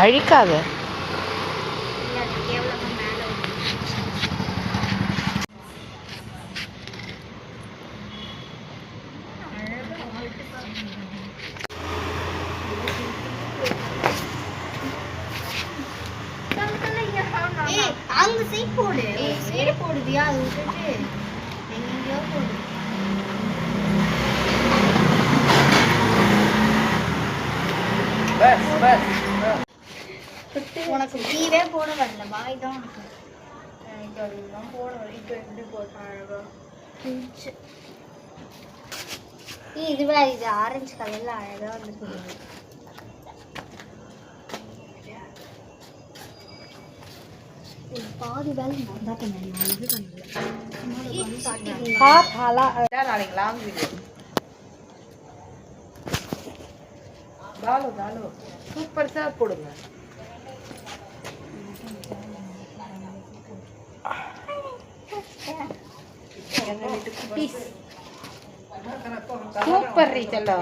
அழிக்காத. அங்க சீட் போடு. சீட் போடுதியா? அது விட்டுட்டு எங்கெங்கயோ போடு. Bus bus. உனக்கு கீவே போட வரல. வாய் தான் உனக்கு. இதெல்லாம் போட வர. இப்போ எப்படி போட்டாங்க? இது வேற. இது ஆரஞ்சு கலர்ல அழகா வந்துருக்கு. பாதி வேலை நான் தான் பண்ணேன். நான் இது பண்ணல. நாளைக்கு லாங் வீடியோ. தாலோ சூப்பர் சார் போடுங்க. சூப்பர் ரீச்சல்லோ.